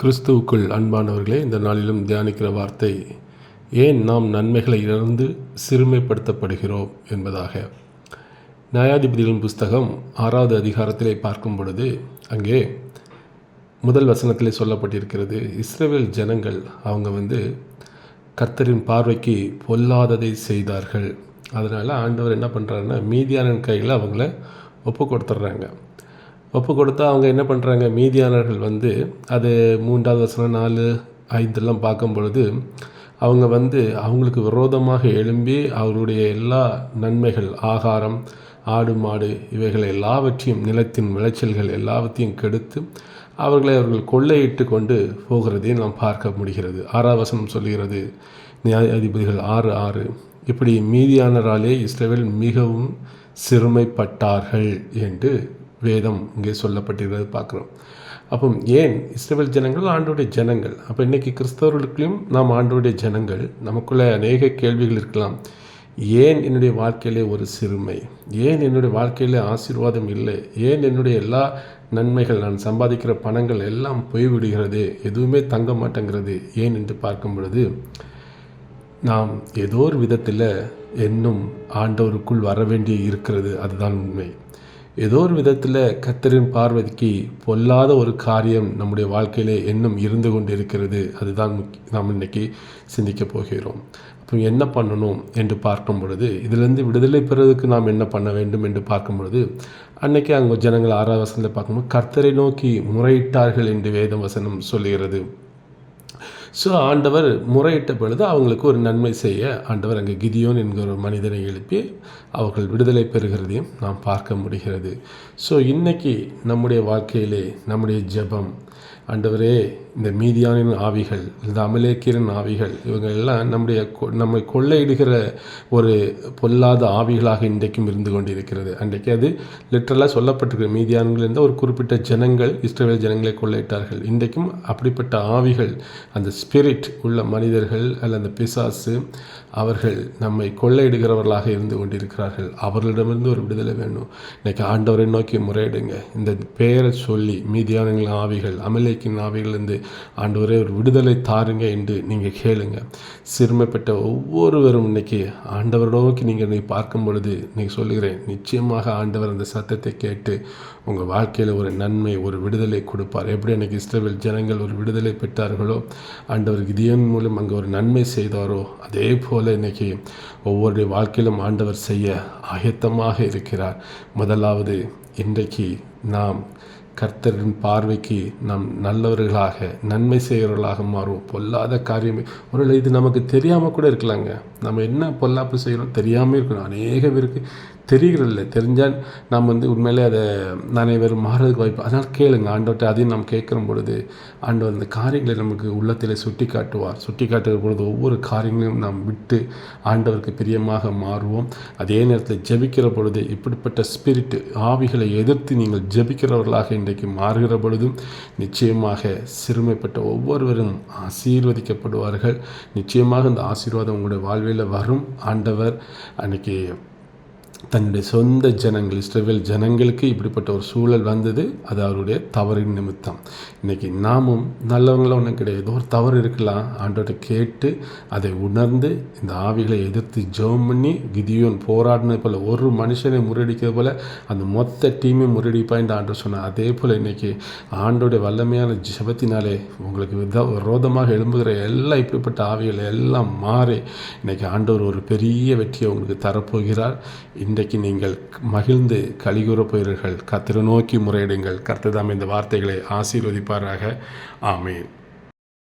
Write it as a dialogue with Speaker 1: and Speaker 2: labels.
Speaker 1: கிறிஸ்துவுக்குள் அன்பானவர்களே, இந்த நாளிலும் தியானிக்கிற வார்த்தை, ஏன் நாம் நன்மைகளை இழந்து சிறுமைப்படுத்தப்படுகிறோம் என்பதாக. நியாயாதிபதிகளின் புஸ்தகம் 6வது அதிகாரத்திலே பார்க்கும் பொழுது அங்கே முதல் வசனத்திலே சொல்லப்பட்டிருக்கிறது, இஸ்ரவேல் ஜனங்கள் அவங்க கர்த்தரின் பார்வைக்கு பொல்லாததை செய்தார்கள். அதனால் ஆண்டவர் என்ன பண்ணுறாருன்னா, மீதியானின் கையில் அவங்கள ஒப்பு கொடுத்துட்றாங்க. ஒப்பு கொடுத்தா அவங்க என்ன பண்ணுறாங்க, மீதியானர்கள் அது 3வது வசனம் 4, 5 பார்க்கும் பொழுது அவங்க அவங்களுக்கு விரோதமாக எழும்பி அவர்களுடைய எல்லா நன்மைகள், ஆகாரம், ஆடு மாடு இவைகள் எல்லாவற்றையும், நிலத்தின் விளைச்சல்கள் எல்லாவற்றையும் கெடுத்து அவர்கள் கொள்ளையிட்டு கொண்டு போகிறதையும் நாம் பார்க்க முடிகிறது. 6வது வசனம் சொல்கிறது, நியாயாதிபதிகள் 6:6, இப்படி மீதியானராலே இஸ்ரவேல் மிகவும் சிறுமைப்பட்டார்கள் என்று வேதம் இங்கே சொல்லப்பட்டிருக்கிறது பார்க்குறோம். அப்போ ஏன் இஸ்ரவேல் ஜனங்கள் ஆண்டோடைய ஜனங்கள், அப்போ இன்றைக்கி கிறிஸ்தவர்களுக்கும் நாம் ஆண்டோடைய ஜனங்கள், நமக்குள்ளே அநேக கேள்விகள் இருக்கலாம். ஏன் என்னுடைய வாழ்க்கையிலே ஒரு சிறுமை, ஏன் என்னுடைய வாழ்க்கையில் ஆசீர்வாதம் இல்லை, ஏன் என்னுடைய எல்லா நன்மைகள், நான் சம்பாதிக்கிற பணங்கள் எல்லாம் போய்விடுகிறது, எதுவுமே தங்க மாட்டேங்கிறது, ஏன் என்று பார்க்கும் பொழுது நாம் ஏதோ ஒரு விதத்தில் இன்னும் ஆண்டவருக்குள் வர வேண்டி இருக்கிறது. அதுதான் உண்மை. ஏதோ ஒரு விதத்தில் கர்த்தரின் பார்வைக்கு பொல்லாத ஒரு காரியம் நம்முடைய வாழ்க்கையிலே இன்னும் இருந்து கொண்டு இருக்கிறது. அதுதான் நாம் இன்றைக்கி சிந்திக்கப் போகிறோம். அப்போ என்ன பண்ணணும் என்று பார்க்கும் பொழுது, இதிலிருந்து விடுதலை பெறுவதற்கு நாம் என்ன பண்ண வேண்டும் என்று பார்க்கும் பொழுது, அன்றைக்கி அங்கே ஜனங்கள் 6வது வசனத்தில் பார்க்கும்போது கர்த்தரை நோக்கி முறையிட்டார்கள் என்று வேத வசனம் சொல்லுகிறது. ஸோ ஆண்டவர் முறையிட்ட பொழுது அவங்களுக்கு ஒரு நன்மை செய்ய ஆண்டவர் அங்கே கிதியோன் என்கிற ஒரு மனிதனை எழுப்பி அவர்கள் விடுதலை பெறுகிறதையும் நாம் பார்க்க முடிகிறது. ஸோ இன்றைக்கி நம்முடைய வாழ்க்கையிலே நம்முடைய ஜெபம், ஆண்டவரே இந்த மீதியானின் ஆவிகள், இந்த அமலேக்கியரின் ஆவிகள், இவங்க எல்லாம் நம்மை கொள்ளையிடுகிற ஒரு பொல்லாத ஆவிகளாக இன்றைக்கும் இருந்து கொண்டிருக்கிறது. அன்றைக்கு அது லிட்டரலாக சொல்லப்பட்டிருக்கிற, மீதியான்கள் இருந்த ஒரு குறிப்பிட்ட ஜனங்கள் இஸ்ரவேல் ஜனங்களை கொள்ளையிட்டார்கள். இன்றைக்கும் அப்படிப்பட்ட ஆவிகள், அந்த ஸ்பிரிட் உள்ள மனிதர்கள் அல்ல அந்த பிசாசு, அவர்கள் நம்மை கொள்ளையிடுகிறவர்களாக இருந்து கொண்டிருக்கிறார்கள். அவர்களிடமிருந்து ஒரு விடுதலை வேணும். இன்றைக்கி ஆண்டவரை நோக்கி முறையிடுங்க. இந்த பெயரை சொல்லி மீதியானின் ஆவிகள், அமலேக்கின் ஆவிகளிலிருந்து ஆண்டவரே ஒரு விடுதலை தாருங்க என்று நீங்கள் கேளுங்க. சிறுமைப்பட்ட ஒவ்வொருவரும் இன்றைக்கி ஆண்டவரை நோக்கி நீங்கள் பார்க்கும் பொழுது நீங்கள் சொல்லுகிறேன், நிச்சயமாக ஆண்டவர் அந்த சத்தத்தை கேட்டு உங்கள் வாழ்க்கையில் ஒரு நன்மை, ஒரு விடுதலை கொடுப்பார். எப்படி அன்றைக்கி இஸ்ரவேல் ஜனங்கள் ஒரு விடுதலை பெற்றார்களோ, ஆண்டவர் கிதியோன் மூலம் அங்கே ஒரு நன்மை செய்தாரோ, அதே போல் இன்றைக்கி ஒவ்வொரு வாழ்க்கையிலும் ஆண்டவர் செய்ய ஆயத்தமாக இருக்கிறார். முதலாவது, இன்றைக்கு நாம் கர்த்தரின் பார்வைக்கு நாம் நல்லவர்களாக, நன்மை செய்கிறவர்களாக மாறுவோம். பொல்லாத காரியமே, ஒருவேளை இது நமக்கு தெரியாமல் கூட இருக்கலாங்க. நம்ம என்ன பொல்லாப்பு செய்கிறோம் தெரியாமல் இருக்கணும். அநேக பேருக்கு தெரிகிறதில்ல. தெரிஞ்சால் நாம் உண்மையிலே அதை அனைவரும் மாறுறதுக்கு வாய்ப்பு. அதனால் கேளுங்க ஆண்டவர்கிட்ட. அதையும் நாம் கேட்குற பொழுது ஆண்டவர் அந்த காரியங்களை நமக்கு உள்ளத்தில் சுட்டி காட்டுவார். சுட்டி காட்டுகிற பொழுது ஒவ்வொரு காரியங்களையும் நாம் விட்டு ஆண்டவருக்கு பிரியமாக மாறுவோம். அதே நேரத்தில் ஜெபிக்கிற பொழுது இப்படிப்பட்ட ஸ்பிரிட் ஆவிகளை எதிர்த்து நீங்கள் ஜெபிக்கிறவர்களாக இன்றைக்கு மாறுகிற பொழுதும் நிச்சயமாக சிறுமைப்பட்ட ஒவ்வொருவரும் ஆசீர்வதிக்கப்படுவார்கள். நிச்சயமாக இந்த ஆசீர்வாதம் உங்களுடைய வாழ்வில் வரும். ஆண்டவர் அன்றைக்கி தன்னுடைய சொந்த ஜனங்கள், இஸ்ரவேல் ஜனங்களுக்கு இப்படிப்பட்ட ஒரு சூழல் வந்தது. அது அவருடைய தவறின் நிமித்தம். இன்றைக்கி நாமும் நல்லவங்களும் ஒன்றும் கிடையாது. ஏதோ ஒரு தவறு இருக்கலாம். ஆண்டவர்கிட்ட கேட்டு அதை உணர்ந்து இந்த ஆவிகளை எதிர்த்து ஜெபம் பண்ணி, கிதியோன் போராடினது போல், ஒரு மனுஷனை முறியடிக்கிறது போல் அந்த மொத்த டீமை முறியடிப்பாயின்னு ஆண்டவர் சொன்னார். அதே போல் இன்றைக்கி ஆண்டோடைய வல்லமையான ஜெபத்தினாலே உங்களுக்கு விரோதமாக எழும்புகிற எல்லாம் இப்படிப்பட்ட ஆவிகள் எல்லாம் மாறி இன்றைக்கி ஆண்டவர் ஒரு பெரிய வெற்றியை உங்களுக்கு தரப்போகிறார். இன்றைக்கு நீங்கள் மகிழ்ந்து கலிகூற போகிறீர்கள். கர்த்தரை நோக்கி முறையிடுங்கள். கர்த்தர் தாமே இந்த வார்த்தைகளை ஆசீர்வதிப்பாராக. ஆமென்.